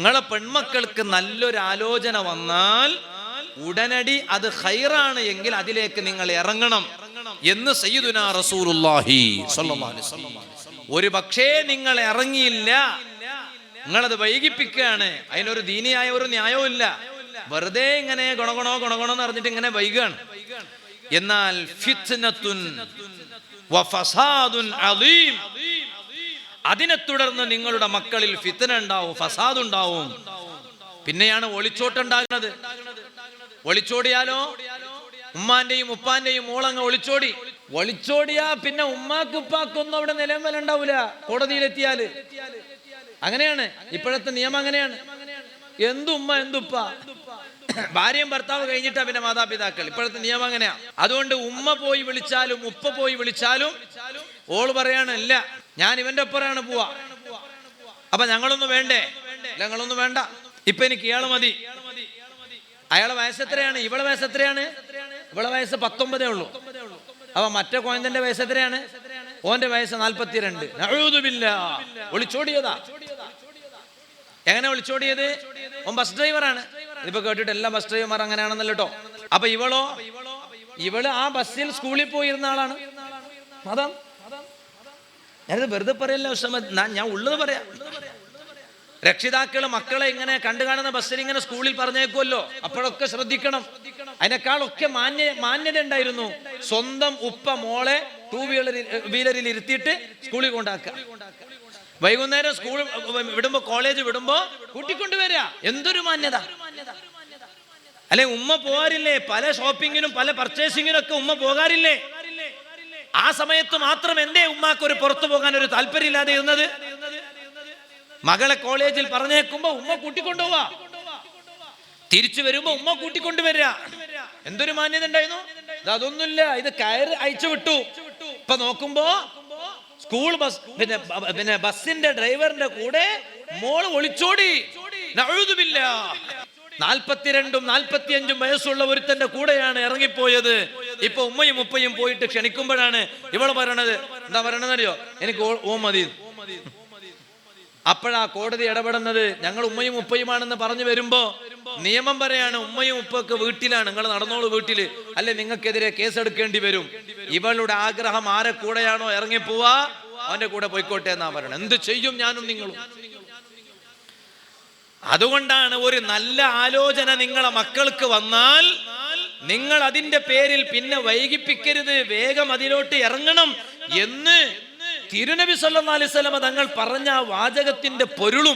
നിങ്ങളെ പെൺമക്കൾക്ക് നല്ലൊരു ആലോചന വന്നാൽ ഉടനടി അത് ഖൈറാണ് എങ്കിൽ അതിലേക്ക് നിങ്ങൾ ഇറങ്ങണം എന്ന് സയ്യിദുനാ റസൂലുള്ളാഹി സ്വല്ലല്ലാഹു അലൈഹി വസല്ലം. ഒരു പക്ഷേ നിങ്ങൾ ഇറങ്ങിയില്ല, നിങ്ങളത് വൈകിപ്പിക്കുകയാണ്, അതിനൊരു ദീനിയായ ഒരു ന്യായവും ഇല്ല, വെറുതെ ഇങ്ങനെ ഗുണഗുണോ എന്ന് പറഞ്ഞിട്ട് ഇങ്ങനെ വൈകാണ്. എന്നാൽ ഫിത്നത്തുൻ വഫസാദുൻ അദീം, അതിനെ തുടർന്ന് നിങ്ങളുടെ മക്കളിൽ ഫിത്ന ഉണ്ടാവും, ഫസാദ് ഉണ്ടാവും. പിന്നെയാണ് ഒളിച്ചോട്ടുണ്ടാകുന്നത്. ഒളിച്ചോടിയാലോ ഉമ്മാന്റെയും ഉപ്പാന്റെയും മോളങ്ങ് ഒളിച്ചോടിയാ പിന്നെ ഉമ്മാക്ക് ഉപ്പാക്കൊന്നും അവിടെ നിലവിൽ ഉണ്ടാവില്ല. കോടതിയിലെത്തിയാല് അങ്ങനെയാണ് ഇപ്പോഴത്തെ നിയമം. അങ്ങനെയാണ്, എന്തുമ്മ എന്തുപ്പ, ഭാര്യയും ഭർത്താവ് കഴിഞ്ഞിട്ടാ പിന്നെ മാതാപിതാക്കൾ. ഇപ്പോഴത്തെ നിയമം അങ്ങനെയാ. അതുകൊണ്ട് ഉമ്മ പോയി വിളിച്ചാലും ഉപ്പ പോയി വിളിച്ചാലും ഓള് പറയാണ്, ഇല്ല ഞാൻ ഇവന്റെ ഒപ്പരാണ് പോവാ, അപ്പൊ ഞങ്ങളൊന്നും വേണ്ടേ? ഞങ്ങളൊന്നും വേണ്ട, ഇപ്പൊ എനിക്ക് ഇയാള് മതി. അയാളെ വയസ്സ് എത്രയാണ്? ഇവളെ വയസ്സ് എത്രയാണ്? ഇവളെ വയസ്സ് 19 ഉള്ളൂ. അപ്പൊ മറ്റേ കോയന്തന്റെ വയസ്സ് എത്രയാണ്? ഓന്റെ വയസ്സ് 42. നഊദുബില്ലാഹ്. ഒളിച്ചോടിയതാ. എങ്ങനെ ഒളിച്ചോടിയത്? ഓൻ ബസ് ഡ്രൈവറാണ്. ഇതിപ്പോ കേട്ടിട്ട് എല്ലാ ബസ് ഡ്രൈവർമാർ അങ്ങനെയാണെന്നല്ലോ കേട്ടോ. അപ്പൊ ഇവള് ആ ബസ്സിൽ സ്കൂളിൽ പോയിരുന്ന ആളാണ്. മതം ഞാനിത് വെറുതെ പറയല്ലോ, ഞാൻ ഉള്ളത് പറയാം. രക്ഷിതാക്കള് മക്കളെ ഇങ്ങനെ കണ്ടു കാണുന്ന ബസ്സിൽ ഇങ്ങനെ സ്കൂളിൽ പറഞ്ഞേക്കുമല്ലോ, അപ്പോഴൊക്കെ ശ്രദ്ധിക്കണം. അതിനേക്കാളൊക്കെ മാന്യത ഉണ്ടായിരുന്നു സ്വന്തം ഉപ്പ മോളെ 2 വീലറിൽ ഇരുത്തിയിട്ട് സ്കൂളിൽ കൊണ്ടാക്കുക. വൈകുന്നേരം സ്കൂൾ വിടുമ്പോ, കോളേജ് വിടുമ്പോ കൂട്ടിക്കൊണ്ടുവരിക. എന്തൊരു മാന്യത അല്ലെ? ഉമ്മ പോകാറില്ലേ? പല ഷോപ്പിങ്ങിനും പല പർച്ചേസിങ്ങിനും ഒക്കെ ഉമ്മ പോകാറില്ലേ? ആ സമയത്ത് മാത്രം എന്തേ ഉമ്മാക്ക് ഒരു പുറത്തു പോകാൻ ഒരു താല്പര്യം ഇല്ലാതെ ഇരുന്നത്? മകളെ കോളേജിൽ പറഞ്ഞേക്കുമ്പോ ഉമ്മ കൂട്ടിക്കൊണ്ടുപോവാ, തിരിച്ചു വരുമ്പോ ഉമ്മ കൂട്ടിക്കൊണ്ടുവരിക. എന്തൊരു മാന്യത ഉണ്ടായിരുന്നു! അതൊന്നുമില്ല, ഇത് കയറ് അയച്ചു വിട്ടു. ഇപ്പൊ നോക്കുമ്പോ സ്കൂൾ ബസ് പിന്നെ ബസ്സിന്റെ ഡ്രൈവറിന്റെ കൂടെ മോള് ഒളിച്ചോടി. നഊദുബില്ലാഹ്. 42ഉം 45ഉം വയസ്സുള്ള ഒരുത്തന്റെ കൂടെയാണ് ഇറങ്ങിപ്പോയത്. ഇപ്പൊ ഉമ്മയും ഉപ്പയും പോയിട്ട് ക്ഷണിക്കുമ്പോഴാണ് ഇവള് പറയണത്, എന്താ പറയണെന്നറിയോ? എനിക്ക് ഓ മതി. അപ്പോഴാ കോടതി ഇടപെടുന്നത്. ഞങ്ങൾ ഉമ്മയും ഉപ്പയുമാണെന്ന് പറഞ്ഞു വരുമ്പോ നിയമം പറയാണ്, ഉമ്മയും ഉപ്പൊക്കെ വീട്ടിലാണ്, നിങ്ങൾ നടന്നോളൂ വീട്ടില്, അല്ലെ നിങ്ങൾക്കെതിരെ കേസെടുക്കേണ്ടി വരും. ഇവളുടെ ആഗ്രഹം ആരെ കൂടെയാണോ ഇറങ്ങിപ്പോവാ അവന്റെ കൂടെ പോയിക്കോട്ടെ എന്നാ പറയണത്. എന്ത് ചെയ്യും ഞാനും നിങ്ങളും? അതുകൊണ്ടാണ് ഒരു നല്ല ആലോചന നിങ്ങളെ മക്കൾക്ക് വന്നാൽ നിങ്ങൾ അതിന്റെ പേരിൽ പിന്നെ വൈകിപ്പിക്കരുത്, വേഗം അതിലോട്ട് ഇറങ്ങണം എന്ന് തിരുനബി സല്ലല്ലാഹു അലൈഹി വസല്ലം തങ്ങൾ പറഞ്ഞ വാചകത്തിന്റെ പൊരുളും